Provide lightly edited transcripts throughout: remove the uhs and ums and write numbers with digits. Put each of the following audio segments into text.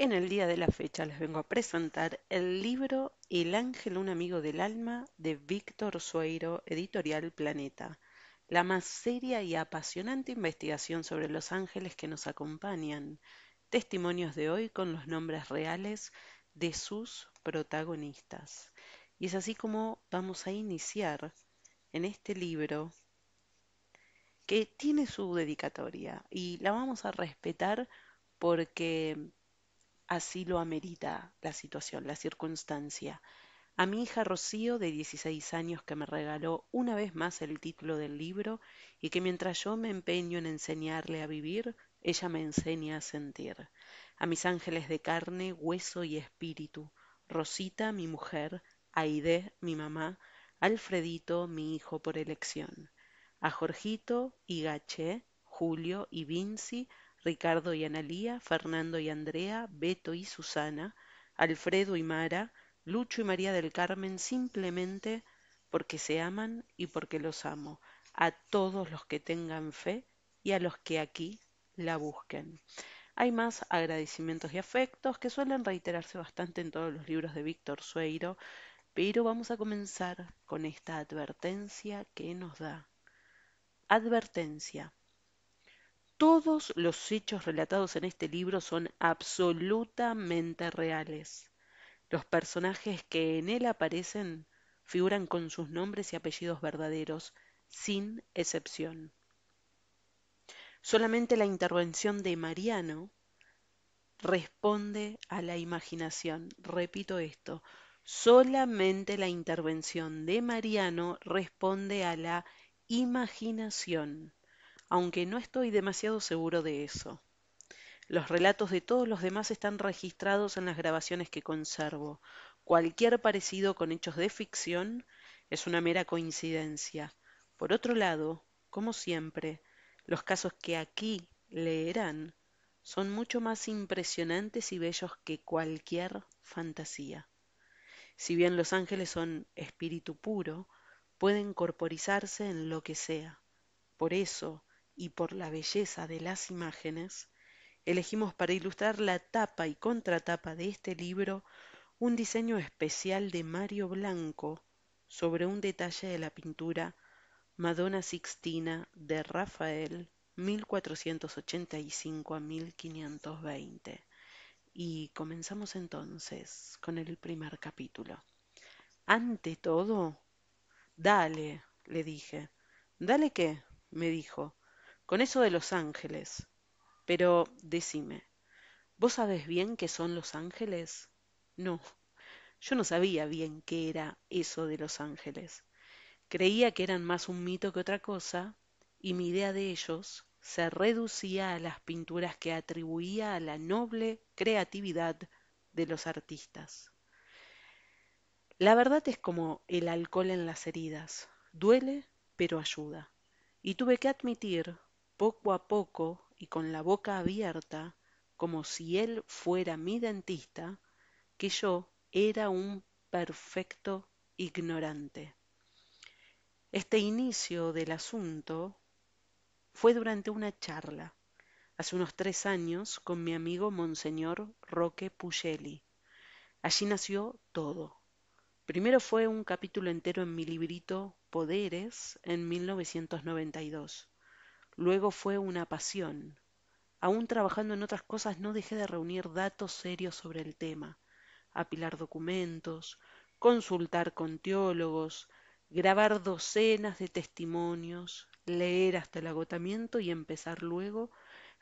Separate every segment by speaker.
Speaker 1: En el día de la fecha les vengo a presentar el libro El ángel, un amigo del alma de Víctor Sueiro, editorial Planeta, la más seria y apasionante investigación sobre los ángeles que nos acompañan, testimonios de hoy con los nombres reales de sus protagonistas. Y es así como vamos a iniciar en este libro que tiene su dedicatoria y la vamos a respetar porque así lo amerita la situación, la circunstancia. A mi hija Rocío, de 16 años, que me regaló una vez más el título del libro y que mientras yo me empeño en enseñarle a vivir, ella me enseña a sentir. A mis ángeles de carne, hueso y espíritu, Rosita, mi mujer, Aide, mi mamá, Alfredito, mi hijo por elección. A Jorgito y Gaché, Julio y Vinci, Ricardo y Analía, Fernando y Andrea, Beto y Susana, Alfredo y Mara, Lucho y María del Carmen, simplemente porque se aman y porque los amo, a todos los que tengan fe y a los que aquí la busquen. Hay más agradecimientos y afectos que suelen reiterarse bastante en todos los libros de Víctor Sueiro, pero vamos a comenzar con esta advertencia que nos da. Advertencia. Todos los hechos relatados en este libro son absolutamente reales. Los personajes que en él aparecen figuran con sus nombres y apellidos verdaderos, sin excepción. Solamente la intervención de Mariano responde a la imaginación. Repito esto, solamente la intervención de Mariano responde a la imaginación, aunque no estoy demasiado seguro de eso. Los relatos de todos los demás están registrados en las grabaciones que conservo. Cualquier parecido con hechos de ficción es una mera coincidencia. Por otro lado, como siempre, los casos que aquí leerán son mucho más impresionantes y bellos que cualquier fantasía. Si bien los ángeles son espíritu puro, pueden corporizarse en lo que sea. Por eso, y por la belleza de las imágenes, elegimos para ilustrar la tapa y contratapa de este libro un diseño especial de Mario Blanco sobre un detalle de la pintura Madonna Sixtina de Rafael 1485 a 1520. Y comenzamos entonces con el primer capítulo. Ante todo, dale, le dije. ¿Dale qué? Me dijo. Con eso de los ángeles. Pero decime, ¿vos sabés bien qué son los ángeles? No, yo no sabía bien qué era eso de los ángeles. Creía que eran más un mito que otra cosa, y mi idea de ellos se reducía a las pinturas que atribuía a la noble creatividad de los artistas. La verdad es como el alcohol en las heridas, duele, pero ayuda. Y tuve que admitir, poco a poco y con la boca abierta, como si él fuera mi dentista, que yo era un perfecto ignorante. Este inicio del asunto fue durante una charla, hace unos 3 años, con mi amigo Monseñor Roque Pugelli. Allí nació todo. Primero fue un capítulo entero en mi librito Poderes en 1992. Luego fue una pasión. Aún trabajando en otras cosas no dejé de reunir datos serios sobre el tema, apilar documentos, consultar con teólogos, grabar docenas de testimonios, leer hasta el agotamiento y empezar luego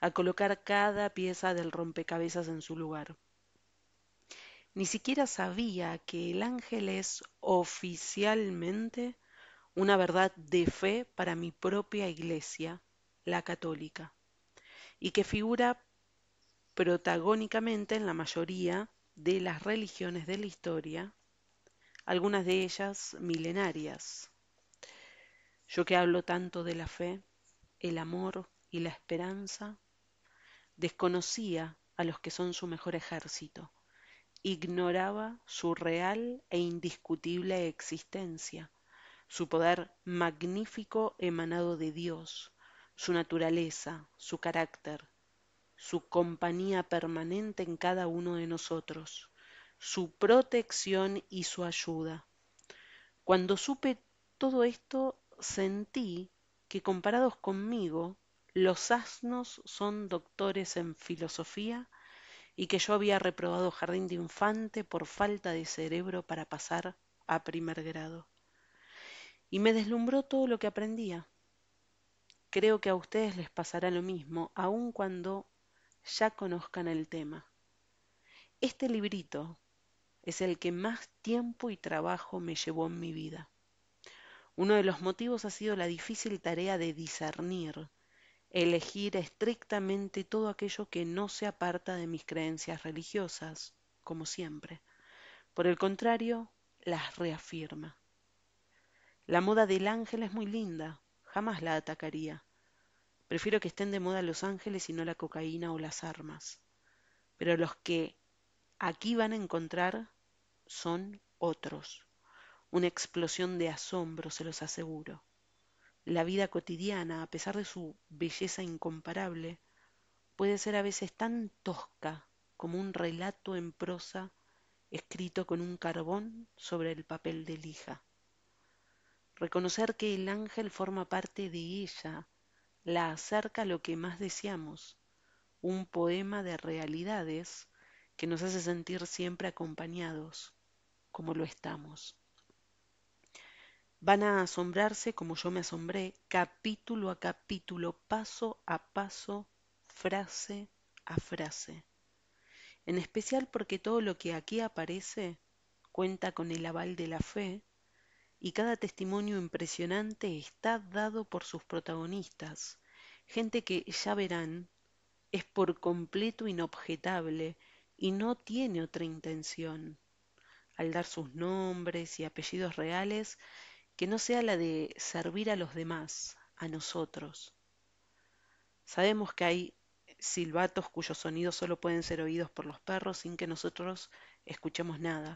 Speaker 1: a colocar cada pieza del rompecabezas en su lugar. Ni siquiera sabía que el ángel es oficialmente una verdad de fe para mi propia iglesia, la católica, y que figura protagónicamente en la mayoría de las religiones de la historia, algunas de ellas milenarias. Yo que hablo tanto de la fe, el amor y la esperanza, desconocía a los que son su mejor ejército, ignoraba su real e indiscutible existencia, su poder magnífico emanado de Dios, su naturaleza, su carácter, su compañía permanente en cada uno de nosotros, su protección y su ayuda. Cuando supe todo esto, sentí que comparados conmigo, los asnos son doctores en filosofía y que yo había reprobado jardín de infante por falta de cerebro para pasar a primer grado. Y me deslumbró todo lo que aprendía. Creo que a ustedes les pasará lo mismo, aun cuando ya conozcan el tema. Este librito es el que más tiempo y trabajo me llevó en mi vida. Uno de los motivos ha sido la difícil tarea de discernir, elegir estrictamente todo aquello que no se aparta de mis creencias religiosas, como siempre. Por el contrario, las reafirma. La moda del ángel es muy linda, jamás la atacaría. Prefiero que estén de moda los ángeles y no la cocaína o las armas. Pero los que aquí van a encontrar son otros. Una explosión de asombro, se los aseguro. La vida cotidiana, a pesar de su belleza incomparable, puede ser a veces tan tosca como un relato en prosa escrito con un carbón sobre el papel de lija. Reconocer que el ángel forma parte de ella la acerca a lo que más deseamos, un poema de realidades que nos hace sentir siempre acompañados, como lo estamos. Van a asombrarse como yo me asombré, capítulo a capítulo, paso a paso, frase a frase. En especial porque todo lo que aquí aparece cuenta con el aval de la fe y cada testimonio impresionante está dado por sus protagonistas, gente que, ya verán, es por completo inobjetable y no tiene otra intención al dar sus nombres y apellidos reales que no sea la de servir a los demás, a nosotros. Sabemos que hay silbatos cuyos sonidos solo pueden ser oídos por los perros sin que nosotros escuchemos nada,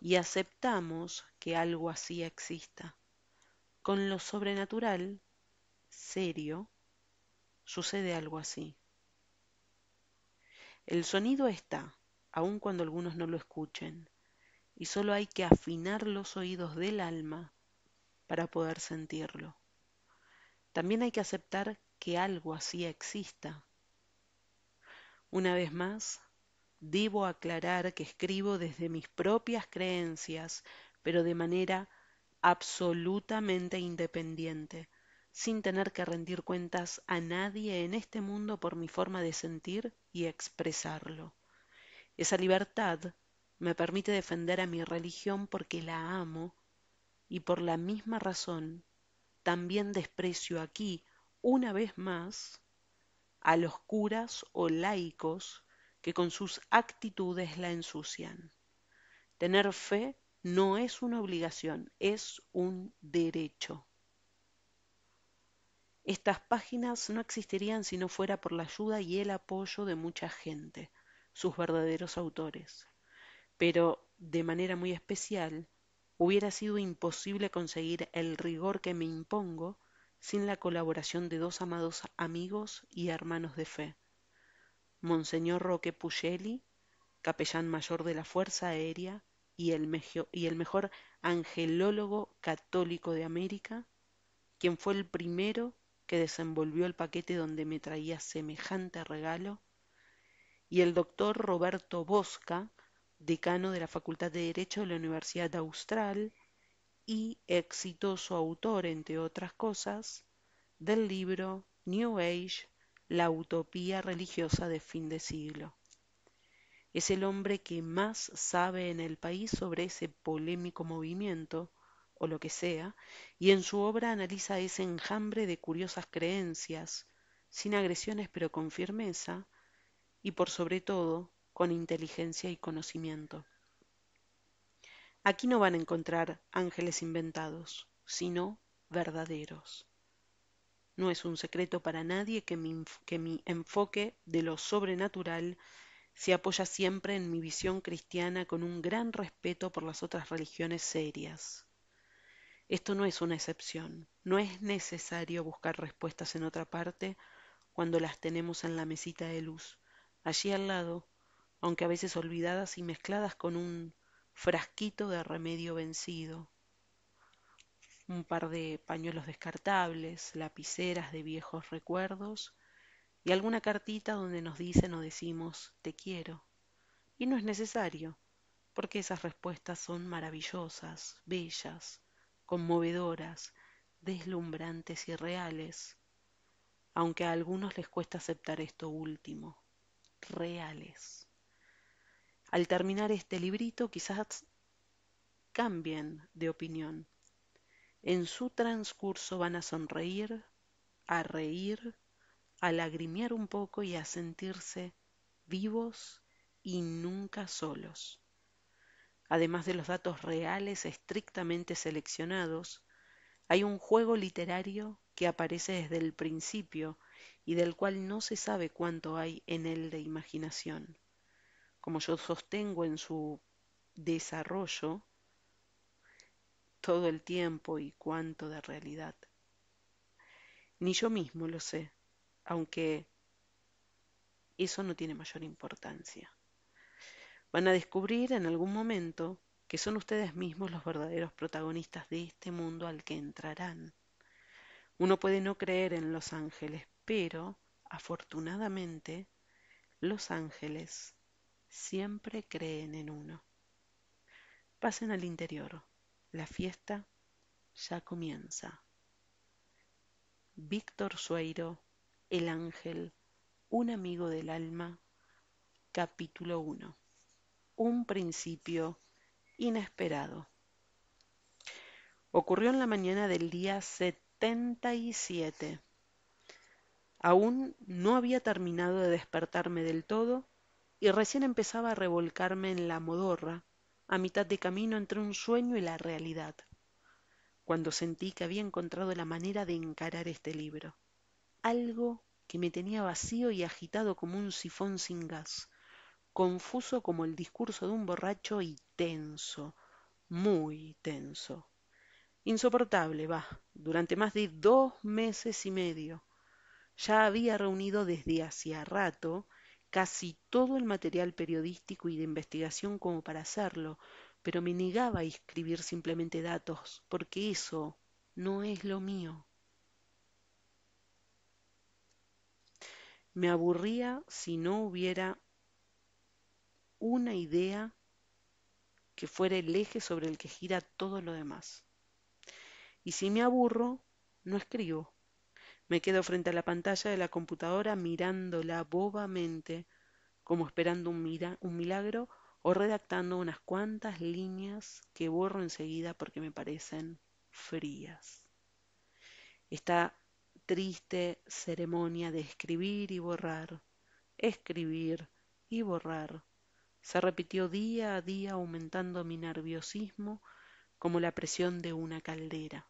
Speaker 1: y aceptamos que algo así exista. Con lo sobrenatural, serio, sucede algo así. El sonido está, aun cuando algunos no lo escuchen, y solo hay que afinar los oídos del alma para poder sentirlo. También hay que aceptar que algo así exista. Una vez más, debo aclarar que escribo desde mis propias creencias, pero de manera absolutamente independiente, sin tener que rendir cuentas a nadie en este mundo por mi forma de sentir y expresarlo. Esa libertad me permite defender a mi religión porque la amo y por la misma razón también desprecio aquí, una vez más, a los curas o laicos que con sus actitudes la ensucian. Tener fe no es una obligación, es un derecho. Estas páginas no existirían si no fuera por la ayuda y el apoyo de mucha gente, sus verdaderos autores. Pero, de manera muy especial, hubiera sido imposible conseguir el rigor que me impongo sin la colaboración de dos amados amigos y hermanos de fe, Monseñor Roque Pugelli, capellán mayor de la Fuerza Aérea y el mejor angelólogo católico de América, quien fue el primero que desenvolvió el paquete donde me traía semejante regalo, y el doctor Roberto Bosca, decano de la Facultad de Derecho de la Universidad Austral y exitoso autor, entre otras cosas, del libro New Age, la utopía religiosa de fin de siglo. Es el hombre que más sabe en el país sobre ese polémico movimiento, o lo que sea, y en su obra analiza ese enjambre de curiosas creencias, sin agresiones pero con firmeza, y por sobre todo con inteligencia y conocimiento. Aquí no van a encontrar ángeles inventados, sino verdaderos. No es un secreto para nadie que mi enfoque de lo sobrenatural se apoya siempre en mi visión cristiana con un gran respeto por las otras religiones serias. Esto no es una excepción, no es necesario buscar respuestas en otra parte cuando las tenemos en la mesita de luz, allí al lado, aunque a veces olvidadas y mezcladas con un frasquito de remedio vencido, un par de pañuelos descartables, lapiceras de viejos recuerdos y alguna cartita donde nos dicen o decimos te quiero. Y no es necesario, porque esas respuestas son maravillosas, bellas, conmovedoras, deslumbrantes y reales, aunque a algunos les cuesta aceptar esto último, reales. Al terminar este librito quizás cambien de opinión. En su transcurso van a sonreír, a reír, a lagrimear un poco y a sentirse vivos y nunca solos. Además de los datos reales estrictamente seleccionados, hay un juego literario que aparece desde el principio y del cual no se sabe cuánto hay en él de imaginación. Como yo sostengo en su desarrollo todo el tiempo y cuánto de realidad. Ni yo mismo lo sé, aunque eso no tiene mayor importancia. Van a descubrir en algún momento que son ustedes mismos los verdaderos protagonistas de este mundo al que entrarán. Uno puede no creer en los ángeles, pero afortunadamente los ángeles siempre creen en uno. Pasen al interior. La fiesta ya comienza. Víctor Sueiro, El ángel, un amigo del alma, capítulo 1. Un principio inesperado. Ocurrió en la mañana del día 77. Aún no había terminado de despertarme del todo y recién empezaba a revolcarme en la modorra, a mitad de camino entre un sueño y la realidad, cuando sentí que había encontrado la manera de encarar este libro. Algo que me tenía vacío y agitado como un sifón sin gas, confuso como el discurso de un borracho y tenso, muy tenso. Insoportable, va, durante más de 2 meses y medio. Ya había reunido desde hacía rato casi todo el material periodístico y de investigación como para hacerlo, pero me negaba a escribir simplemente datos, porque eso no es lo mío. Me aburría si no hubiera una idea que fuera el eje sobre el que gira todo lo demás. Y si me aburro, no escribo. Me quedo frente a la pantalla de la computadora mirándola bobamente, como esperando un milagro o redactando unas cuantas líneas que borro enseguida porque me parecen frías. Esta triste ceremonia de escribir y borrar, se repitió día a día aumentando mi nerviosismo como la presión de una caldera.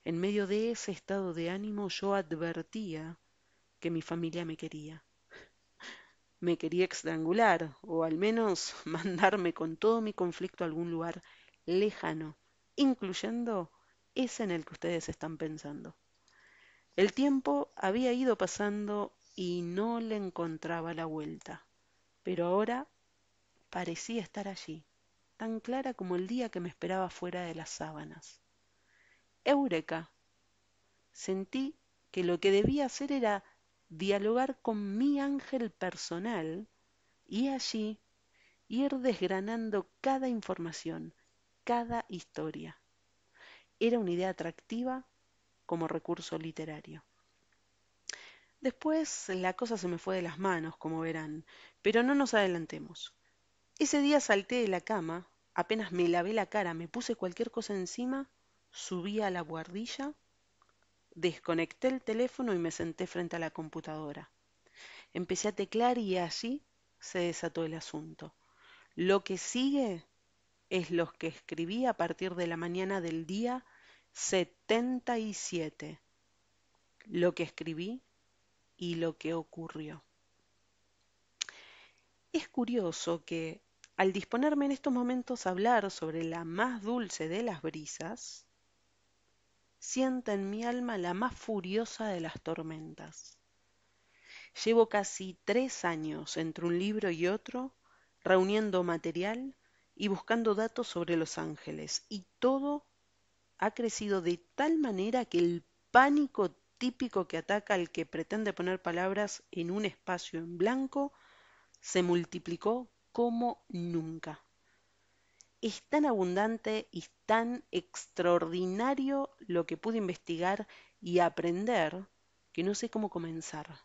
Speaker 1: En medio de ese estado de ánimo yo advertía que mi familia me quería estrangular, o al menos mandarme con todo mi conflicto a algún lugar lejano, incluyendo ese en el que ustedes están pensando. El tiempo había ido pasando y no le encontraba la vuelta, pero ahora parecía estar allí, tan clara como el día que me esperaba fuera de las sábanas. ¡Eureka! Sentí que lo que debía hacer era dialogar con mi ángel personal y allí ir desgranando cada información, cada historia. Era una idea atractiva como recurso literario. Después la cosa se me fue de las manos, como verán, pero no nos adelantemos. Ese día salté de la cama, apenas me lavé la cara, me puse cualquier cosa encima, subí a la buhardilla, desconecté el teléfono y me senté frente a la computadora. Empecé a teclear y allí se desató el asunto. Lo que sigue es lo que escribí a partir de la mañana del día 77. Lo que escribí y lo que ocurrió. Es curioso que, al disponerme en estos momentos a hablar sobre la más dulce de las brisas, sienta en mi alma la más furiosa de las tormentas. Llevo casi 3 años entre un libro y otro, reuniendo material y buscando datos sobre Los Ángeles, y todo ha crecido de tal manera que el pánico típico que ataca al que pretende poner palabras en un espacio en blanco se multiplicó como nunca. Es tan abundante y tan extraordinario lo que pude investigar y aprender que no sé cómo comenzar,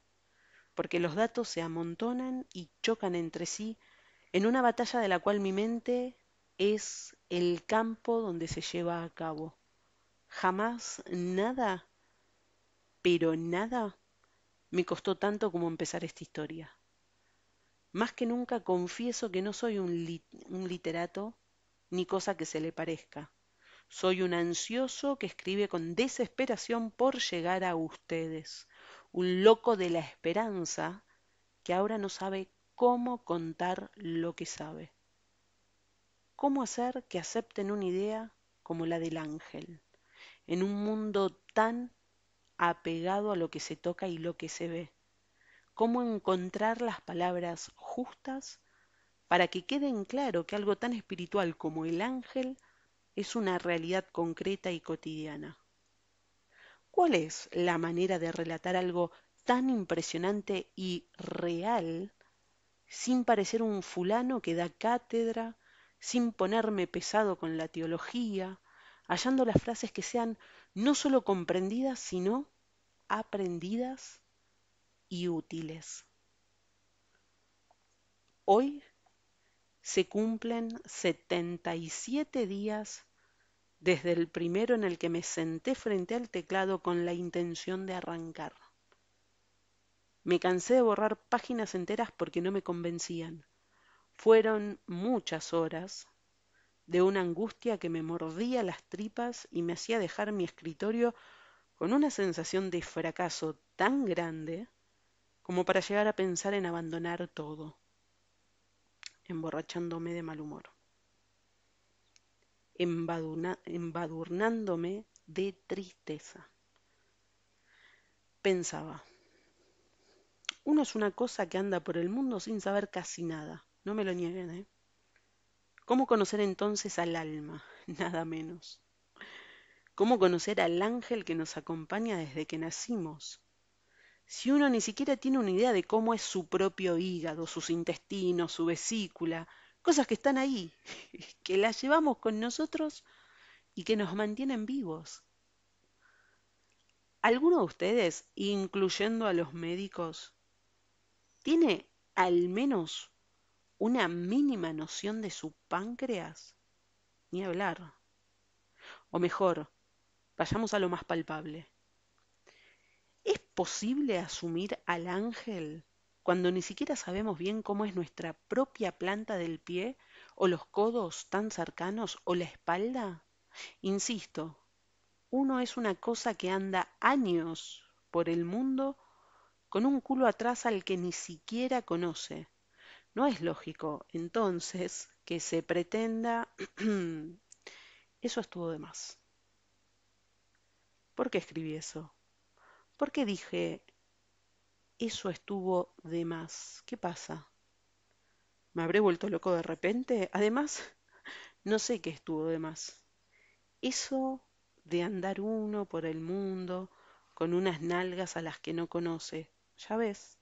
Speaker 1: porque los datos se amontonan y chocan entre sí en una batalla de la cual mi mente es el campo donde se lleva a cabo. Jamás nada, pero nada, me costó tanto como empezar esta historia. Más que nunca confieso que no soy un literato ni cosa que se le parezca. Soy un ansioso que escribe con desesperación por llegar a ustedes, un loco de la esperanza que ahora no sabe cómo contar lo que sabe. ¿Cómo hacer que acepten una idea como la del ángel, en un mundo tan apegado a lo que se toca y lo que se ve? ¿Cómo encontrar las palabras justas para que quede en claro que algo tan espiritual como el ángel es una realidad concreta y cotidiana? ¿Cuál es la manera de relatar algo tan impresionante y real sin parecer un fulano que da cátedra, sin ponerme pesado con la teología, hallando las frases que sean no solo comprendidas, sino aprendidas y útiles? Hoy se cumplen 77 días desde el primero en el que me senté frente al teclado con la intención de arrancar. Me cansé de borrar páginas enteras porque no me convencían. Fueron muchas horas de una angustia que me mordía las tripas y me hacía dejar mi escritorio con una sensación de fracaso tan grande como para llegar a pensar en abandonar todo, emborrachándome de mal humor, embadurnándome de tristeza. Pensaba, uno es una cosa que anda por el mundo sin saber casi nada, no me lo nieguen, ¿eh? ¿Cómo conocer entonces al alma? Nada menos. ¿Cómo conocer al ángel que nos acompaña desde que nacimos? Si uno ni siquiera tiene una idea de cómo es su propio hígado, sus intestinos, su vesícula, cosas que están ahí, que las llevamos con nosotros y que nos mantienen vivos. ¿Alguno de ustedes, incluyendo a los médicos, tiene al menos una mínima noción de su páncreas? Ni hablar. O mejor, vayamos a lo más palpable. ¿Es posible asumir al ángel cuando ni siquiera sabemos bien cómo es nuestra propia planta del pie, o los codos tan cercanos, o la espalda? Insisto, uno es una cosa que anda años por el mundo con un culo atrás al que ni siquiera conoce. No es lógico, entonces, que se pretenda... Eso estuvo de más. ¿Por qué escribí eso? ¿Por qué dije eso estuvo de más? ¿Qué pasa? ¿Me habré vuelto loco de repente? Además, no sé qué estuvo de más. Eso de andar uno por el mundo con unas nalgas a las que no conoce. Ya ves,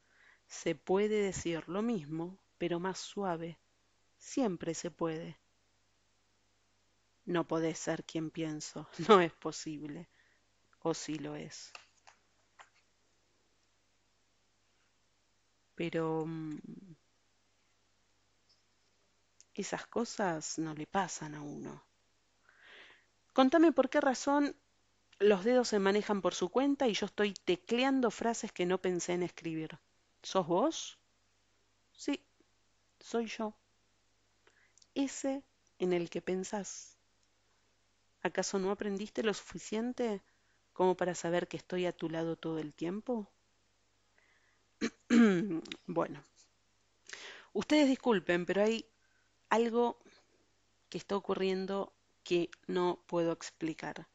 Speaker 1: se puede decir lo mismo, pero más suave. Siempre se puede. No podés ser quien pienso. No es posible. O sí lo es. Pero esas cosas no le pasan a uno. Contame por qué razón los dedos se manejan por su cuenta y yo estoy tecleando frases que no pensé en escribir. ¿Sos vos? Sí, soy yo. Ese en el que pensás. ¿Acaso no aprendiste lo suficiente como para saber que estoy a tu lado todo el tiempo? Bueno, ustedes disculpen, pero hay algo que está ocurriendo que no puedo explicar.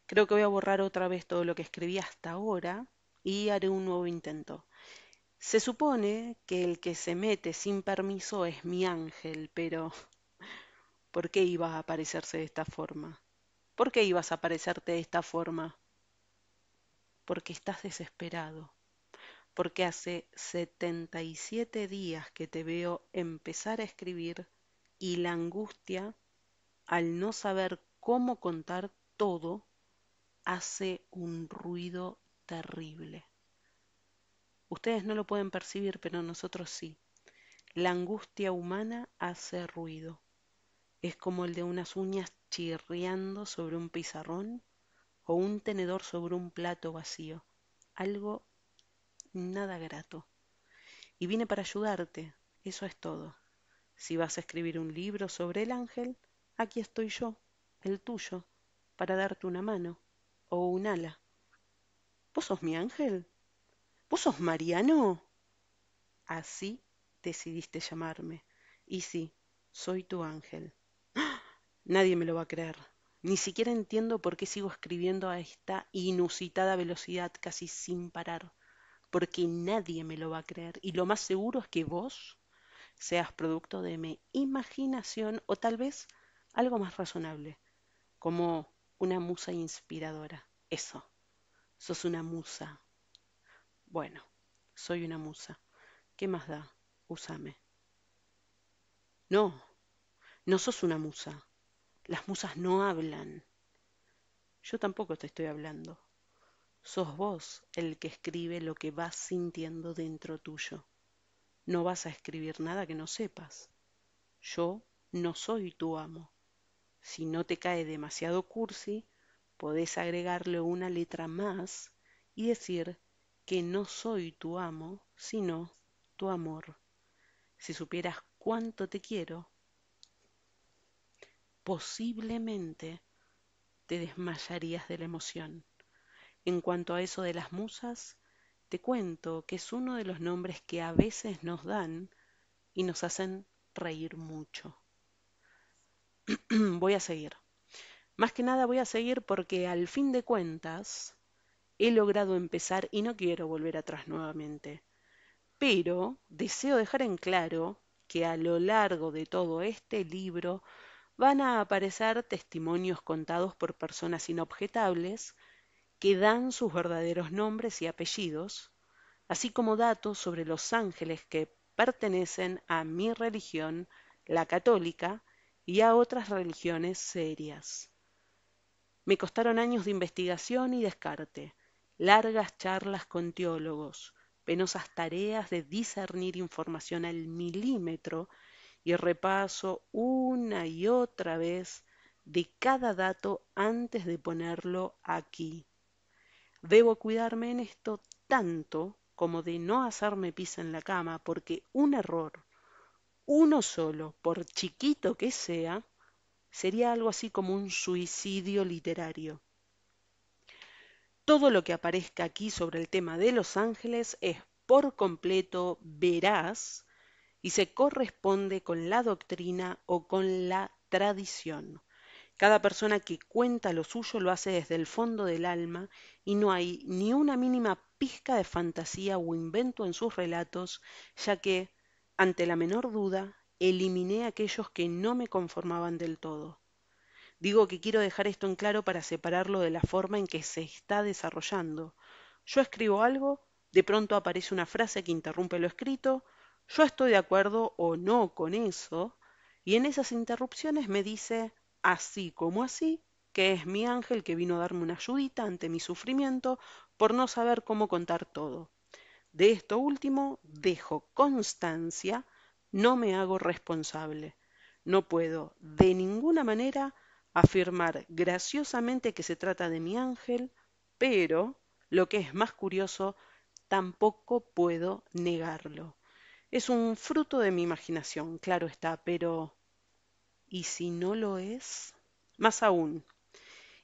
Speaker 1: Creo que voy a borrar otra vez todo lo que escribí hasta ahora y haré un nuevo intento. Se supone que el que se mete sin permiso es mi ángel, pero ¿por qué iba a aparecerse de esta forma? ¿Por qué ibas a aparecerte de esta forma? Porque estás desesperado, porque hace 77 días que te veo empezar a escribir y la angustia al no saber cómo contar todo hace un ruido terrible. Ustedes no lo pueden percibir, pero nosotros sí. La angustia humana hace ruido. Es como el de unas uñas chirriando sobre un pizarrón o un tenedor sobre un plato vacío. Algo nada grato. Y vine para ayudarte, eso es todo. Si vas a escribir un libro sobre el ángel, aquí estoy yo, el tuyo, para darte una mano o un ala. ¿Vos sos mi ángel? ¿Vos sos Mariano? Así decidiste llamarme. Y sí, soy tu ángel. Nadie me lo va a creer. Ni siquiera entiendo por qué sigo escribiendo a esta inusitada velocidad casi sin parar. Porque nadie me lo va a creer. Y lo más seguro es que vos seas producto de mi imaginación o tal vez algo más razonable, como una musa inspiradora. Eso, sos una musa. Bueno, soy una musa. ¿Qué más da? Úsame. No, no sos una musa. Las musas no hablan. Yo tampoco te estoy hablando. Sos vos el que escribe lo que vas sintiendo dentro tuyo. No vas a escribir nada que no sepas. Yo no soy tu amo. Si no te cae demasiado cursi, podés agregarle una letra más y decir que no soy tu amo, sino tu amor. Si supieras cuánto te quiero, posiblemente te desmayarías de la emoción. En cuanto a eso de las musas, te cuento que es uno de los nombres que a veces nos dan y nos hacen reír mucho. Voy a seguir. Más que nada voy a seguir porque al fin de cuentas he logrado empezar y no quiero volver atrás nuevamente. Pero deseo dejar en claro que a lo largo de todo este libro van a aparecer testimonios contados por personas inobjetables que dan sus verdaderos nombres y apellidos, así como datos sobre los ángeles que pertenecen a mi religión, la católica, y a otras religiones serias. Me costaron años de investigación y descarte, largas charlas con teólogos, penosas tareas de discernir información al milímetro y repaso una y otra vez de cada dato antes de ponerlo aquí. Debo cuidarme en esto tanto como de no hacerme pis en la cama, porque un error, uno solo, por chiquito que sea, sería algo así como un suicidio literario. Todo lo que aparezca aquí sobre el tema de los ángeles es por completo veraz y se corresponde con la doctrina o con la tradición. Cada persona que cuenta lo suyo lo hace desde el fondo del alma y no hay ni una mínima pizca de fantasía o invento en sus relatos, ya que, ante la menor duda, eliminé aquellos que no me conformaban del todo. Digo que quiero dejar esto en claro para separarlo de la forma en que se está desarrollando. Yo escribo algo, de pronto aparece una frase que interrumpe lo escrito, yo estoy de acuerdo o no con eso, y en esas interrupciones me dice, así como así, que es mi ángel que vino a darme una ayudita ante mi sufrimiento por no saber cómo contar todo. De esto último dejo constancia, no me hago responsable. No puedo de ninguna manera afirmar graciosamente que se trata de mi ángel, pero, lo que es más curioso, tampoco puedo negarlo. Es un fruto de mi imaginación, claro está, pero ¿y si no lo es? Más aún,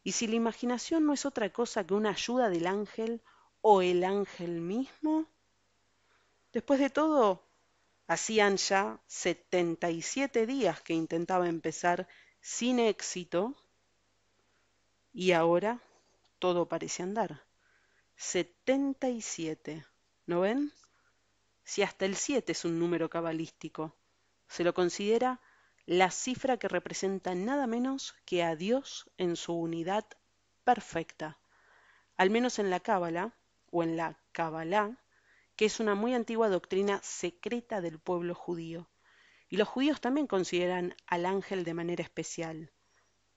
Speaker 1: ¿y si la imaginación no es otra cosa que una ayuda del ángel o el ángel mismo? Después de todo, hacían ya 77 días que intentaba empezar sin éxito y ahora todo parece andar. 77, ¿no ven? si hasta el 7 es un número cabalístico? Se lo considera la cifra que representa nada menos que a Dios en su unidad perfecta, al menos en la Cábala o en la Kabbalah, que es una muy antigua doctrina secreta del pueblo judío. Y los judíos también consideran al ángel de manera especial.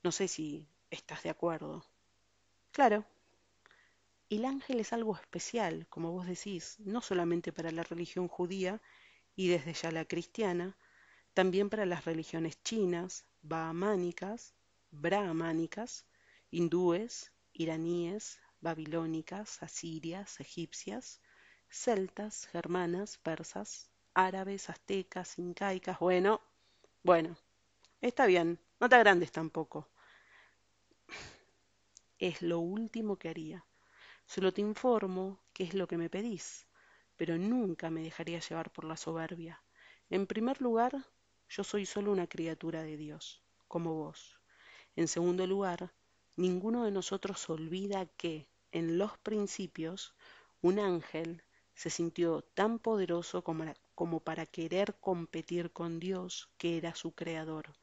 Speaker 1: No sé si estás de acuerdo. Claro, el ángel es algo especial, como vos decís, no solamente para la religión judía y desde ya la cristiana, también para las religiones chinas, bahamánicas, brahmánicas, hindúes, iraníes, babilónicas, asirias, egipcias, celtas, germanas, persas, árabes, aztecas, incaicas. Bueno, está bien, no te agrandes tampoco. Es lo último que haría. Solo te informo qué es lo que me pedís, pero nunca me dejaría llevar por la soberbia. En primer lugar, yo soy solo una criatura de Dios, como vos. En segundo lugar, ninguno de nosotros olvida que, en los principios, un ángel se sintió tan poderoso como para querer competir con Dios, que era su creador.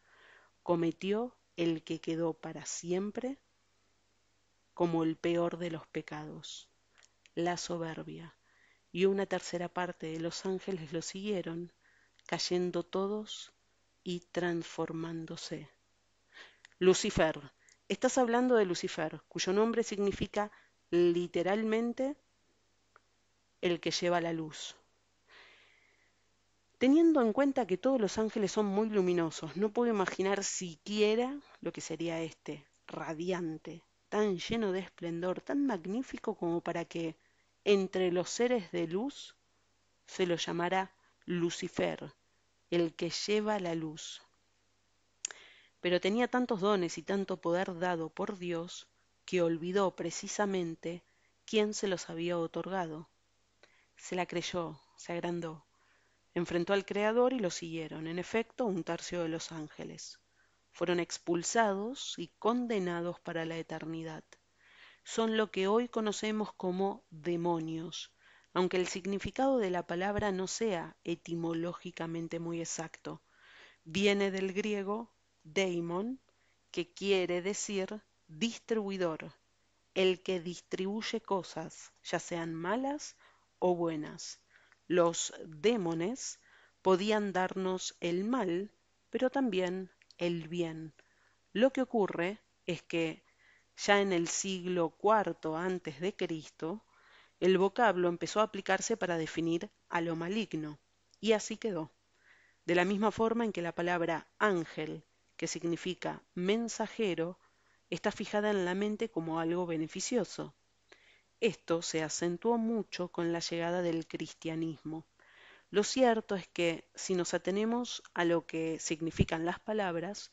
Speaker 1: Cometió el que quedó para siempre como el peor de los pecados, la soberbia, y una tercera parte de los ángeles lo siguieron, cayendo todos y transformándose. Lucifer. Estás hablando de Lucifer, cuyo nombre significa literalmente el que lleva la luz. Teniendo en cuenta que todos los ángeles son muy luminosos, no puedo imaginar siquiera lo que sería este, radiante, tan lleno de esplendor, tan magnífico como para que entre los seres de luz se lo llamara Lucifer, el que lleva la luz. Pero tenía tantos dones y tanto poder dado por Dios que olvidó precisamente quién se los había otorgado. Se la creyó, se agrandó, enfrentó al Creador y lo siguieron, en efecto, un tercio de los ángeles. Fueron expulsados y condenados para la eternidad. Son lo que hoy conocemos como demonios, aunque el significado de la palabra no sea etimológicamente muy exacto. Viene del griego daimon, que quiere decir distribuidor, el que distribuye cosas, ya sean malas o buenas. Los demones podían darnos el mal, pero también el bien. Lo que ocurre es que ya en el siglo IV antes de Cristo, el vocablo empezó a aplicarse para definir a lo maligno, y así quedó. De la misma forma en que la palabra ángel, que significa mensajero, está fijada en la mente como algo beneficioso. Esto se acentuó mucho con la llegada del cristianismo. Lo cierto es que, si nos atenemos a lo que significan las palabras,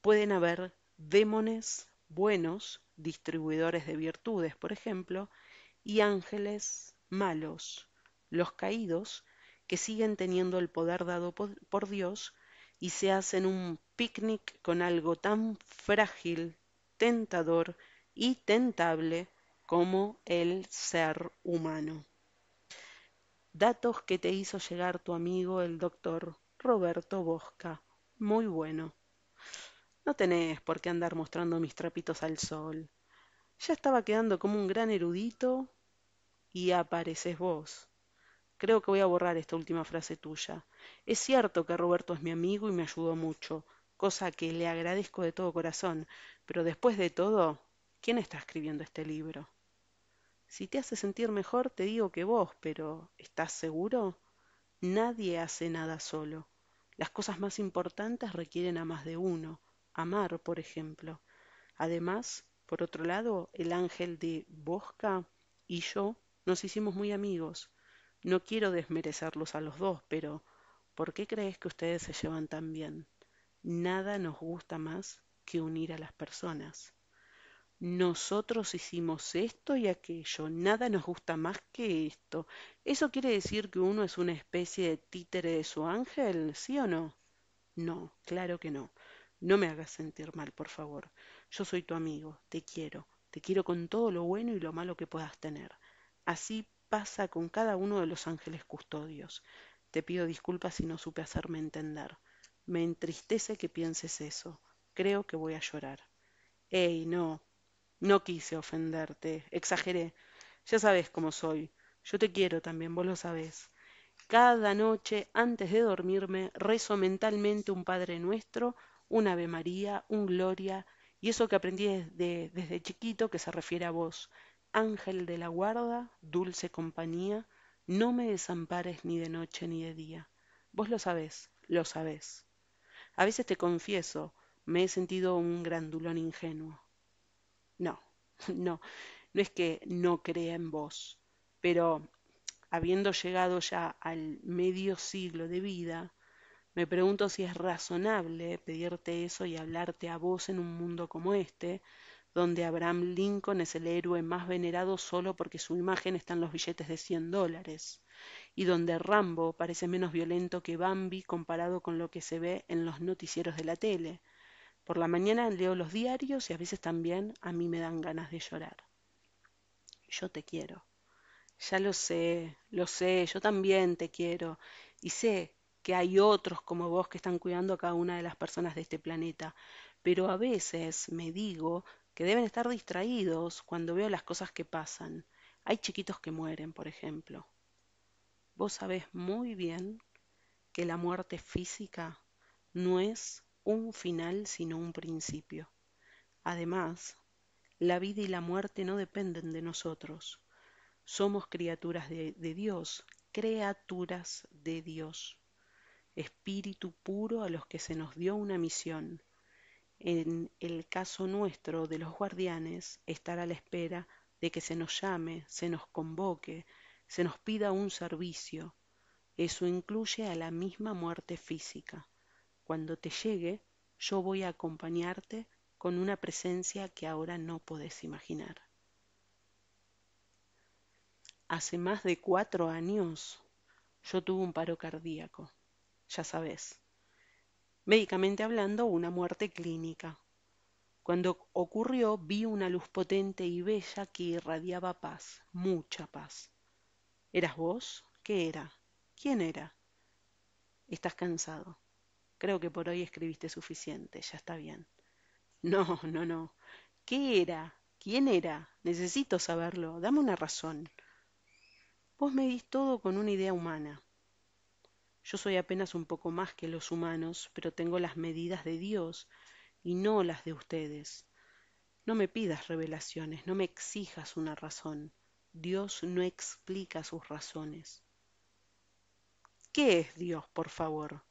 Speaker 1: pueden haber démones buenos, distribuidores de virtudes, por ejemplo, y ángeles malos, los caídos, que siguen teniendo el poder dado por Dios y se hacen un picnic con algo tan frágil, tentador y tentable como el ser humano. Datos que te hizo llegar tu amigo el doctor Roberto Bosca. Muy bueno. No tenés por qué andar mostrando mis trapitos al sol. Ya estaba quedando como un gran erudito y apareces vos. Creo que voy a borrar esta última frase tuya. Es cierto que Roberto es mi amigo y me ayudó mucho, cosa que le agradezco de todo corazón, pero después de todo, ¿quién está escribiendo este libro? Si te hace sentir mejor, te digo que vos, pero ¿estás seguro? Nadie hace nada solo. Las cosas más importantes requieren a más de uno. Amar, por ejemplo. Además, por otro lado, el ángel de Bosca y yo nos hicimos muy amigos. No quiero desmerecerlos a los dos, pero ¿por qué crees que ustedes se llevan tan bien? Nada nos gusta más que unir a las personas. Nosotros hicimos esto y aquello, nada nos gusta más que esto. ¿Eso quiere decir que uno es una especie de títere de su ángel? ¿Sí o no? No, claro que no. No me hagas sentir mal, por favor. Yo soy tu amigo, te quiero con todo lo bueno y lo malo que puedas tener. Así pasa con cada uno de los ángeles custodios. Te pido disculpas si no supe hacerme entender. Me entristece que pienses eso. Creo que voy a llorar. Ey, no, no quise ofenderte, exageré. Ya sabes cómo soy. Yo te quiero también, vos lo sabés. Cada noche, antes de dormirme, rezo mentalmente un Padre Nuestro, un Ave María, un Gloria, y eso que aprendí desde chiquito que se refiere a vos. Ángel de la guarda, dulce compañía, no me desampares ni de noche ni de día. Vos lo sabés, lo sabés. A veces te confieso, me he sentido un grandulón ingenuo. No, no, no es que no crea en vos, pero habiendo llegado ya al medio siglo de vida, me pregunto si es razonable pedirte eso y hablarte a vos en un mundo como este, donde Abraham Lincoln es el héroe más venerado solo porque su imagen está en los billetes de $100, y donde Rambo parece menos violento que Bambi comparado con lo que se ve en los noticieros de la tele. Por la mañana leo los diarios y a veces también a mí me dan ganas de llorar. Yo te quiero. Ya lo sé, yo también te quiero y sé que hay otros como vos que están cuidando a cada una de las personas de este planeta, pero a veces me digo que deben estar distraídos cuando veo las cosas que pasan. Hay chiquitos que mueren, por ejemplo. Vos sabés muy bien que la muerte física no es un final sino un principio. Además, la vida y la muerte no dependen de nosotros. Somos criaturas de Dios, criaturas de Dios, espíritu puro a los que se nos dio una misión. En el caso nuestro de los guardianes, estar a la espera de que se nos llame, se nos convoque, se nos pida un servicio. Eso incluye a la misma muerte física. Cuando te llegue, yo voy a acompañarte con una presencia que ahora no podés imaginar. Hace más de 4 años yo tuve un paro cardíaco, ya sabes. Médicamente hablando, una muerte clínica. Cuando ocurrió, vi una luz potente y bella que irradiaba paz, mucha paz. ¿Eras vos? ¿Qué era? ¿Quién era? Estás cansado. Creo que por hoy escribiste suficiente, ya está bien. No, no, no. ¿Qué era? ¿Quién era? Necesito saberlo. Dame una razón. Vos medís todo con una idea humana. Yo soy apenas un poco más que los humanos, pero tengo las medidas de Dios y no las de ustedes. No me pidas revelaciones, no me exijas una razón. Dios no explica sus razones. ¿Qué es Dios, por favor?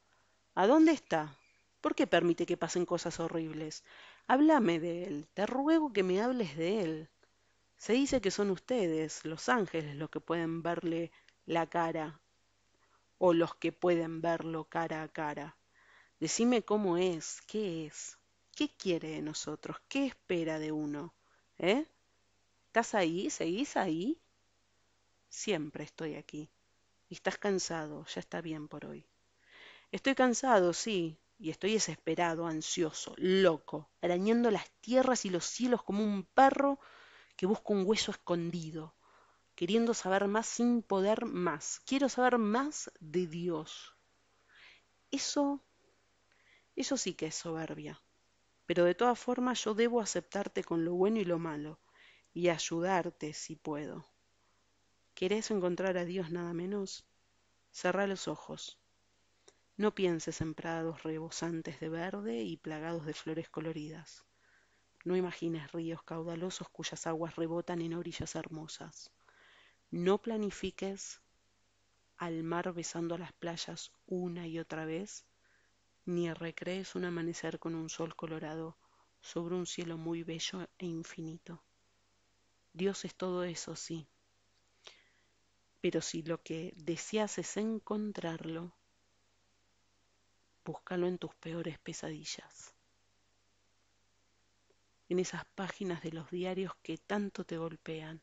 Speaker 1: ¿A dónde está? ¿Por qué permite que pasen cosas horribles? Háblame de Él, te ruego que me hables de Él. Se dice que son ustedes, los ángeles, los que pueden verle la cara, o los que pueden verlo cara a cara. Decime cómo es, qué quiere de nosotros, qué espera de uno. ¿Eh? ¿Estás ahí? ¿Seguís ahí? Siempre estoy aquí. Y estás cansado, ya está bien por hoy. Estoy cansado, sí, y estoy desesperado, ansioso, loco, arañando las tierras y los cielos como un perro que busca un hueso escondido, queriendo saber más sin poder más. Quiero saber más de Dios. Eso, eso sí que es soberbia. Pero de todas formas yo debo aceptarte con lo bueno y lo malo, y ayudarte si puedo. ¿Querés encontrar a Dios nada menos? Cerrá los ojos. No pienses en prados rebosantes de verde y plagados de flores coloridas. No imagines ríos caudalosos cuyas aguas rebotan en orillas hermosas. No planifiques al mar besando las playas una y otra vez, ni recrees un amanecer con un sol colorado sobre un cielo muy bello e infinito. Dios es todo eso, sí, pero si lo que deseas es encontrarlo, búscalo en tus peores pesadillas, en esas páginas de los diarios que tanto te golpean,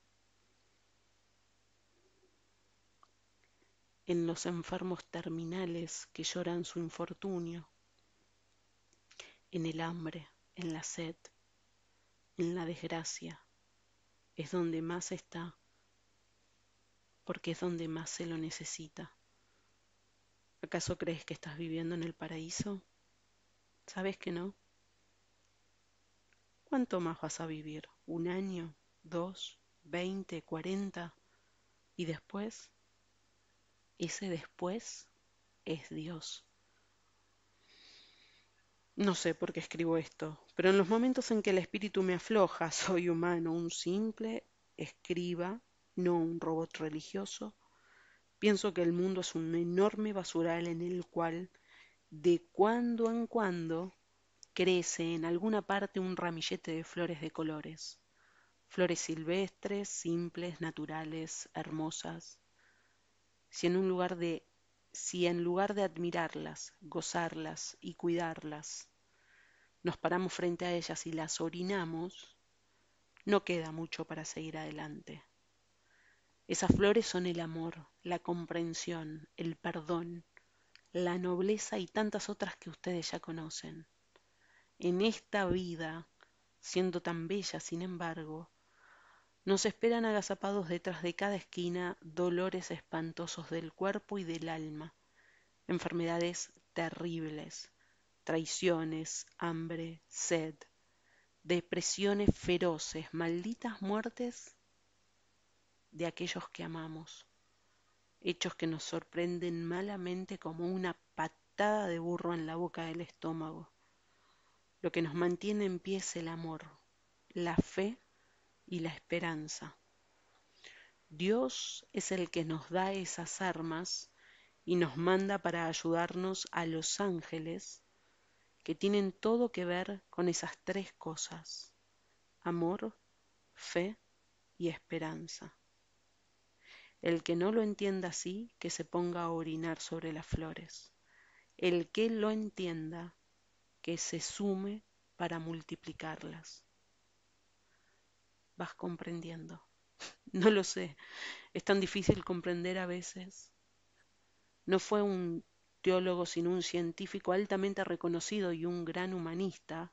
Speaker 1: en los enfermos terminales que lloran su infortunio, en el hambre, en la sed, en la desgracia, es donde más está, porque es donde más se lo necesita. ¿Acaso crees que estás viviendo en el paraíso? ¿Sabes que no? ¿Cuánto más vas a vivir? ¿Un año? ¿Dos? ¿20? ¿40? ¿Y después? Ese después es Dios. No sé por qué escribo esto, pero en los momentos en que el espíritu me afloja, soy humano, un simple escriba, no un robot religioso. Pienso que el mundo es un enorme basural en el cual, de cuando en cuando, crece en alguna parte un ramillete de flores de colores. Flores silvestres, simples, naturales, hermosas. Si en un lugar de, si en lugar de admirarlas, gozarlas y cuidarlas, nos paramos frente a ellas y las orinamos, no queda mucho para seguir adelante. Esas flores son el amor, la comprensión, el perdón, la nobleza y tantas otras que ustedes ya conocen. En esta vida, siendo tan bella, sin embargo, nos esperan agazapados detrás de cada esquina dolores espantosos del cuerpo y del alma, enfermedades terribles, traiciones, hambre, sed, depresiones feroces, malditas muertes de aquellos que amamos, hechos que nos sorprenden malamente como una patada de burro en la boca del estómago. Lo que nos mantiene en pie es el amor, la fe y la esperanza. Dios es el que nos da esas armas y nos manda para ayudarnos a los ángeles que tienen todo que ver con esas tres cosas: amor, fe y esperanza. El que no lo entienda así, que se ponga a orinar sobre las flores. El que lo entienda, que se sume para multiplicarlas. ¿Vas comprendiendo? No lo sé, es tan difícil comprender a veces. No fue un teólogo sino un científico altamente reconocido y un gran humanista,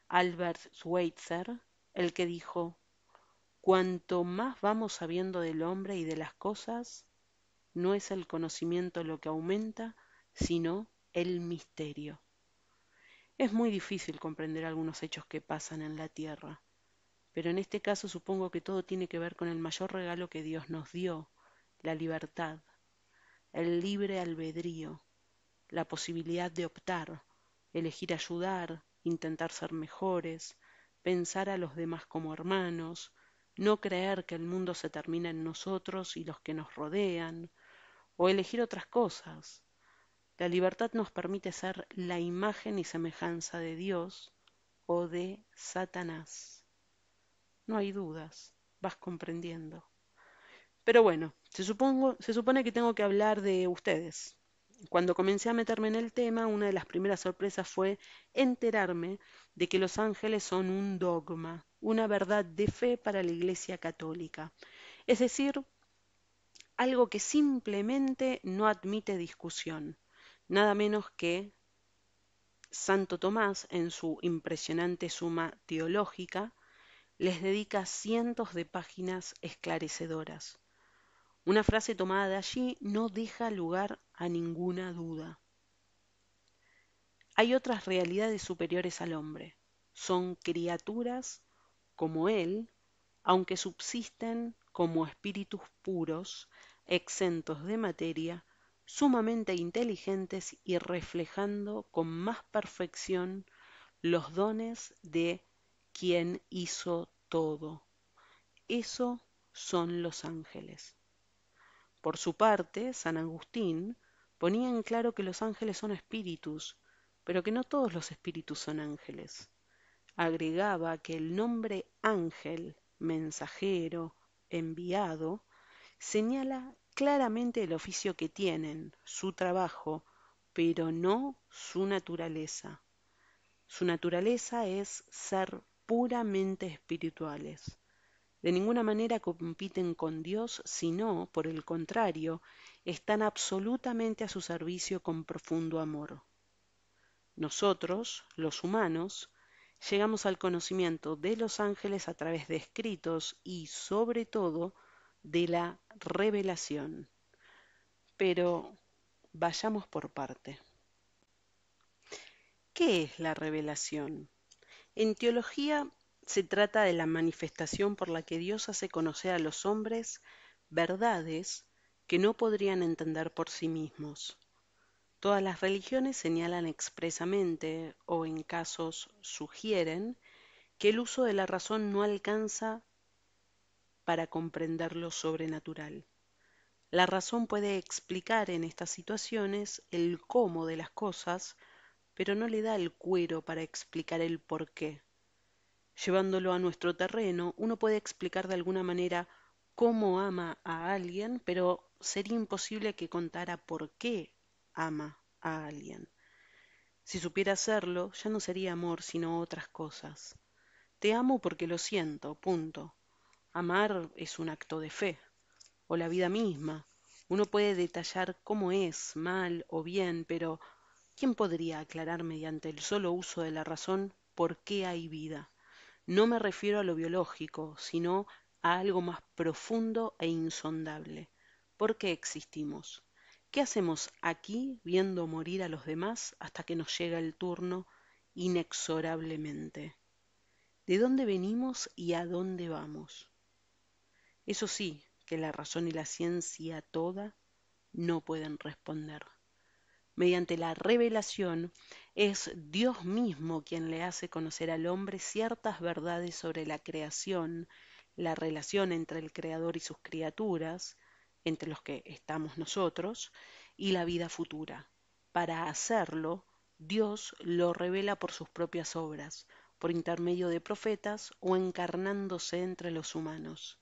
Speaker 1: Albert Schweitzer, el que dijo: cuanto más vamos sabiendo del hombre y de las cosas, no es el conocimiento lo que aumenta, sino el misterio. Es muy difícil comprender algunos hechos que pasan en la tierra, pero en este caso supongo que todo tiene que ver con el mayor regalo que Dios nos dio, la libertad, el libre albedrío, la posibilidad de optar, elegir ayudar, intentar ser mejores, pensar a los demás como hermanos, no creer que el mundo se termina en nosotros y los que nos rodean, o elegir otras cosas. La libertad nos permite ser la imagen y semejanza de Dios o de Satanás. No hay dudas, vas comprendiendo. Pero bueno, se supone que tengo que hablar de ustedes. Cuando comencé a meterme en el tema, una de las primeras sorpresas fue enterarme de que los ángeles son un dogma, una verdad de fe para la Iglesia Católica. Es decir, algo que simplemente no admite discusión, nada menos que Santo Tomás, en su impresionante Suma Teológica, les dedica cientos de páginas esclarecedoras. Una frase tomada de allí no deja lugar a ninguna duda. Hay otras realidades superiores al hombre. Son criaturas como él, aunque subsisten como espíritus puros, exentos de materia, sumamente inteligentes y reflejando con más perfección los dones de quien hizo todo. Eso son los ángeles. Por su parte, San Agustín ponía en claro que los ángeles son espíritus, pero que no todos los espíritus son ángeles. Agregaba que el nombre ángel, mensajero, enviado, señala claramente el oficio que tienen, su trabajo, pero no su naturaleza. Su naturaleza es ser puramente espirituales. De ninguna manera compiten con Dios, sino, por el contrario, están absolutamente a su servicio con profundo amor. Nosotros, los humanos, llegamos al conocimiento de los ángeles a través de escritos y, sobre todo, de la revelación. Pero vayamos por parte. ¿Qué es la revelación? En teología se trata de la manifestación por la que Dios hace conocer a los hombres verdades que no podrían entender por sí mismos. Todas las religiones señalan expresamente, o en casos sugieren, que el uso de la razón no alcanza para comprender lo sobrenatural. La razón puede explicar en estas situaciones el cómo de las cosas, pero no le da el cuero para explicar el por qué. Llevándolo a nuestro terreno, uno puede explicar de alguna manera cómo ama a alguien, pero sería imposible que contara por qué ama a alguien. Si supiera hacerlo, ya no sería amor, sino otras cosas. Te amo porque lo siento, punto. Amar es un acto de fe, o la vida misma. Uno puede detallar cómo es, mal o bien, pero ¿quién podría aclarar mediante el solo uso de la razón por qué hay vida? No me refiero a lo biológico, sino a algo más profundo e insondable. ¿Por qué existimos? ¿Qué hacemos aquí viendo morir a los demás hasta que nos llega el turno inexorablemente? ¿De dónde venimos y a dónde vamos? Eso sí, que la razón y la ciencia toda no pueden responder. Mediante la revelación, es Dios mismo quien le hace conocer al hombre ciertas verdades sobre la creación, la relación entre el Creador y sus criaturas, entre los que estamos nosotros, y la vida futura. Para hacerlo, Dios lo revela por sus propias obras, por intermedio de profetas o encarnándose entre los humanos.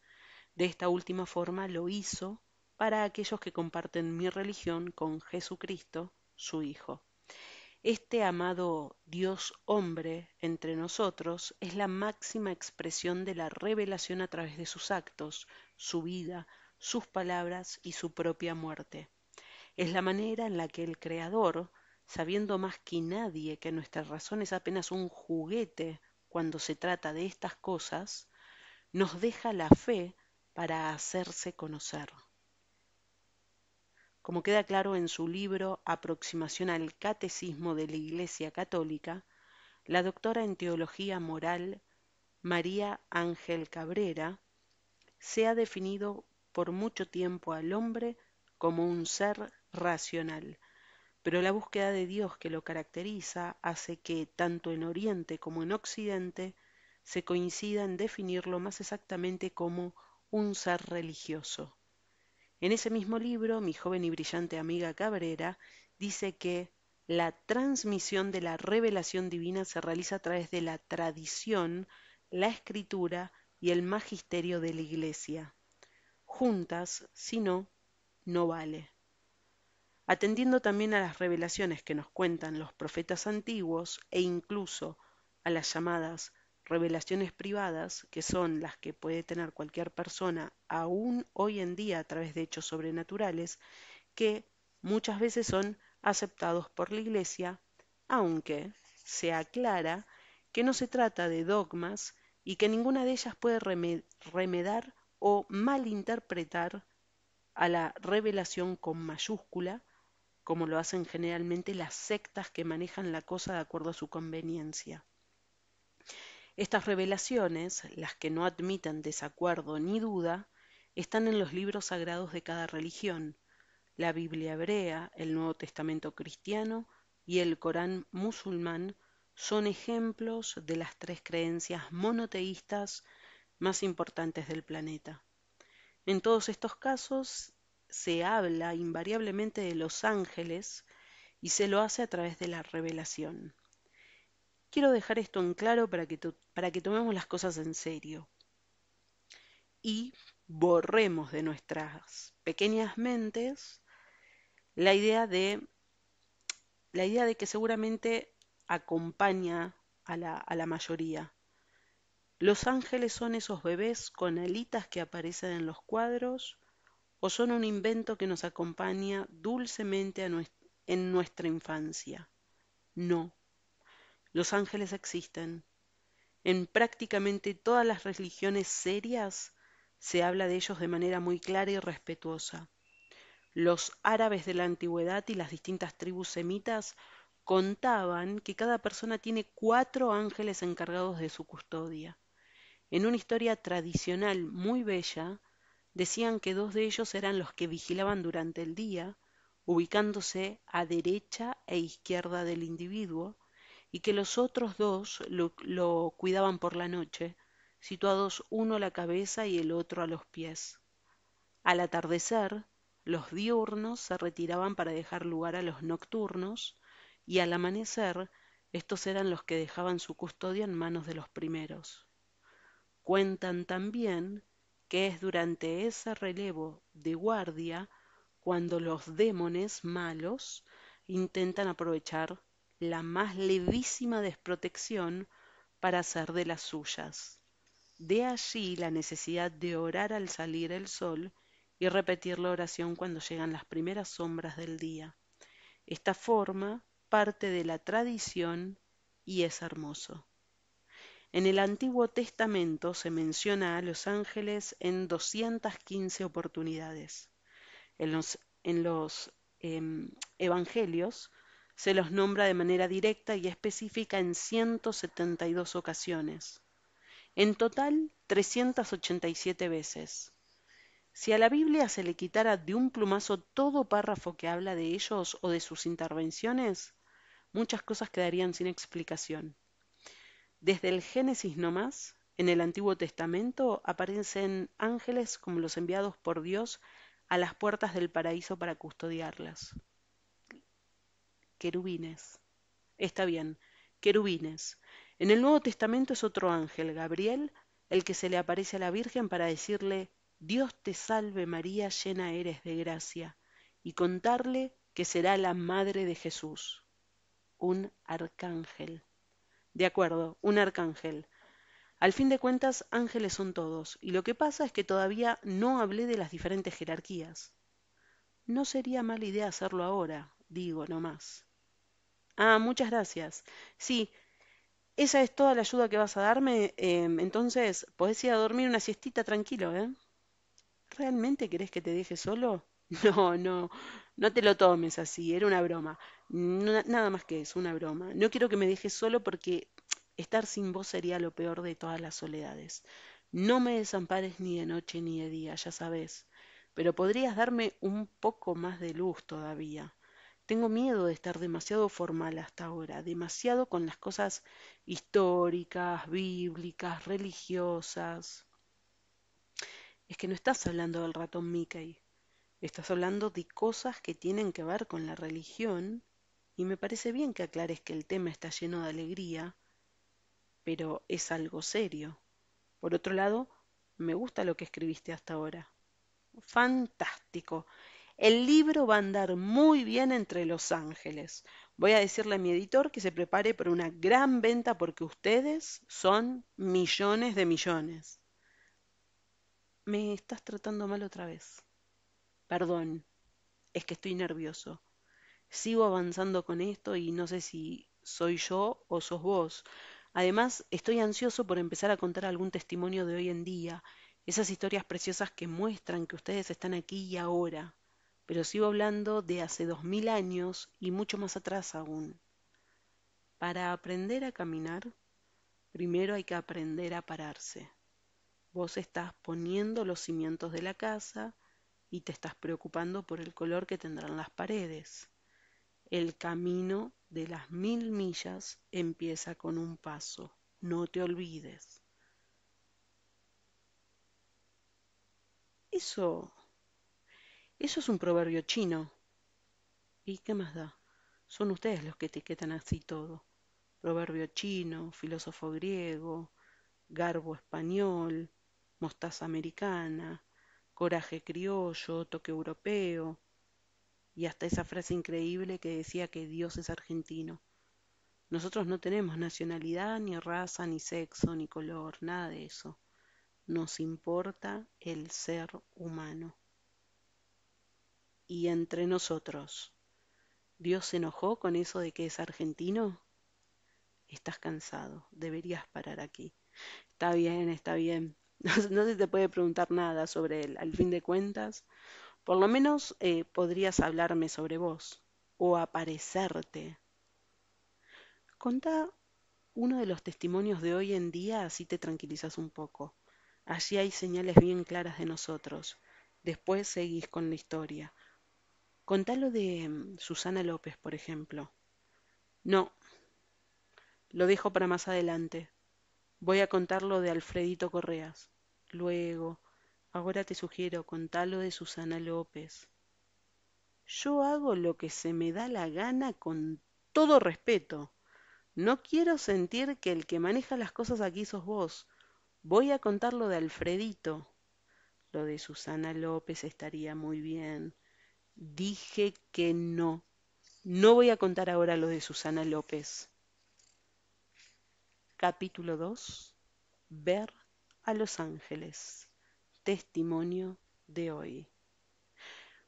Speaker 1: De esta última forma lo hizo para aquellos que comparten mi religión con Jesucristo, su Hijo. Este amado Dios hombre entre nosotros es la máxima expresión de la revelación a través de sus actos, su vida, sus palabras y su propia muerte. Es la manera en la que el Creador, sabiendo más que nadie que nuestra razón es apenas un juguete cuando se trata de estas cosas, nos deja la fe para hacerse conocer. Como queda claro en su libro Aproximación al Catecismo de la Iglesia Católica, la doctora en Teología Moral María Ángel Cabrera se ha definido por mucho tiempo al hombre como un ser racional, pero la búsqueda de Dios que lo caracteriza hace que, tanto en Oriente como en Occidente, se coincida en definirlo más exactamente como un ser religioso. En ese mismo libro, mi joven y brillante amiga Cabrera dice que la transmisión de la revelación divina se realiza a través de la tradición, la escritura y el magisterio de la Iglesia. Juntas, si no, no vale. Atendiendo también a las revelaciones que nos cuentan los profetas antiguos e incluso a las llamadas revelaciones privadas, que son las que puede tener cualquier persona aún hoy en día a través de hechos sobrenaturales, que muchas veces son aceptados por la Iglesia, aunque se aclara que no se trata de dogmas y que ninguna de ellas puede remedar o malinterpretar a la revelación con mayúscula, como lo hacen generalmente las sectas que manejan la cosa de acuerdo a su conveniencia. Estas revelaciones, las que no admiten desacuerdo ni duda, están en los libros sagrados de cada religión, la Biblia hebrea, el Nuevo Testamento cristiano y el Corán musulmán son ejemplos de las tres creencias monoteístas más importantes del planeta. En todos estos casos se habla invariablemente de los ángeles y se lo hace a través de la revelación. Quiero dejar esto en claro para que tomemos las cosas en serio y borremos de nuestras pequeñas mentes la idea de, la idea de que seguramente acompaña a la mayoría. ¿Los ángeles son esos bebés con alitas que aparecen en los cuadros o son un invento que nos acompaña dulcemente en nuestra infancia? No, los ángeles existen. En prácticamente todas las religiones serias se habla de ellos de manera muy clara y respetuosa. Los árabes de la antigüedad y las distintas tribus semitas contaban que cada persona tiene 4 ángeles encargados de su custodia. En una historia tradicional muy bella, decían que 2 de ellos eran los que vigilaban durante el día, ubicándose a derecha e izquierda del individuo, y que los otros 2 lo cuidaban por la noche, situados uno a la cabeza y el otro a los pies. Al atardecer, los diurnos se retiraban para dejar lugar a los nocturnos, y al amanecer, estos eran los que dejaban su custodia en manos de los primeros. Cuentan también que es durante ese relevo de guardia cuando los demones malos intentan aprovechar la más levísima desprotección para hacer de las suyas. De allí la necesidad de orar al salir el sol y repetir la oración cuando llegan las primeras sombras del día. Esta forma parte de la tradición y es hermoso. En el Antiguo Testamento se menciona a los ángeles en 215 oportunidades. En los evangelios se los nombra de manera directa y específica en 172 ocasiones. En total, 387 veces. Si a la Biblia se le quitara de un plumazo todo párrafo que habla de ellos o de sus intervenciones, muchas cosas quedarían sin explicación. Desde el Génesis nomás, en el Antiguo Testamento aparecen ángeles como los enviados por Dios a las puertas del paraíso para custodiarlas. Querubines. Está bien, querubines. En el Nuevo Testamento es otro ángel, Gabriel, el que se le aparece a la Virgen para decirle, Dios te salve María, llena eres de gracia, y contarle que será la madre de Jesús. Un arcángel. De acuerdo, un arcángel. Al fin de cuentas, ángeles son todos, y lo que pasa es que todavía no hablé de las diferentes jerarquías. No sería mala idea hacerlo ahora, digo nomás. Ah, muchas gracias. Sí, esa es toda la ayuda que vas a darme. Entonces, podés ir a dormir una siestita tranquilo, ¿eh? ¿Realmente querés que te deje solo? No, no, no te lo tomes así, era una broma. Nada más que eso, una broma. No quiero que me dejes solo porque estar sin vos sería lo peor de todas las soledades. No me desampares ni de noche ni de día, ya sabes, pero podrías darme un poco más de luz todavía. Tengo miedo de estar demasiado formal hasta ahora, demasiado con las cosas históricas, bíblicas, religiosas. Es que no estás hablando del ratón Mickey, estás hablando de cosas que tienen que ver con la religión, y me parece bien que aclares que el tema está lleno de alegría, pero es algo serio. Por otro lado, me gusta lo que escribiste hasta ahora. Fantástico. El libro va a andar muy bien entre los ángeles. Voy a decirle a mi editor que se prepare para una gran venta porque ustedes son millones de millones. Me estás tratando mal otra vez. Perdón, es que estoy nervioso. Sigo avanzando con esto y no sé si soy yo o sos vos. Además, estoy ansioso por empezar a contar algún testimonio de hoy en día, esas historias preciosas que muestran que ustedes están aquí y ahora. Pero sigo hablando de hace 2000 años y mucho más atrás aún. Para aprender a caminar, primero hay que aprender a pararse. Vos estás poniendo los cimientos de la casa y te estás preocupando por el color que tendrán las paredes. El camino de las 1000 millas empieza con un paso. No te olvides. Eso, eso es un proverbio chino. ¿Y qué más da? Son ustedes los que etiquetan así todo. Proverbio chino, filósofo griego, garbo español, mostaza americana, coraje criollo, toque europeo, y hasta esa frase increíble que decía que Dios es argentino. Nosotros no tenemos nacionalidad, ni raza, ni sexo, ni color, nada de eso. Nos importa el ser humano. Y entre nosotros, ¿Dios se enojó con eso de que es argentino? Estás cansado, deberías parar aquí. Está bien, está bien. No se te puede preguntar nada sobre él. Al fin de cuentas, por lo menos podrías hablarme sobre vos o aparecerte. Contá uno de los testimonios de hoy en día, así te tranquilizas un poco. Allí hay señales bien claras de nosotros. Después seguís con la historia. Contá lo de Susana López, por ejemplo. No, lo dejo para más adelante. Voy a contar lo de Alfredito Correas. Luego, ahora te sugiero contar lo de Susana López. Yo hago lo que se me da la gana con todo respeto. No quiero sentir que el que maneja las cosas aquí sos vos. Voy a contar lo de Alfredito. Lo de Susana López estaría muy bien. Dije que no. No voy a contar ahora lo de Susana López. Capítulo 2. Ver a los ángeles. Testimonio de hoy.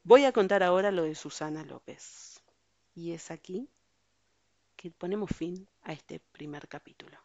Speaker 1: Voy a contar ahora lo de Susana López. Y es aquí que ponemos fin a este primer capítulo.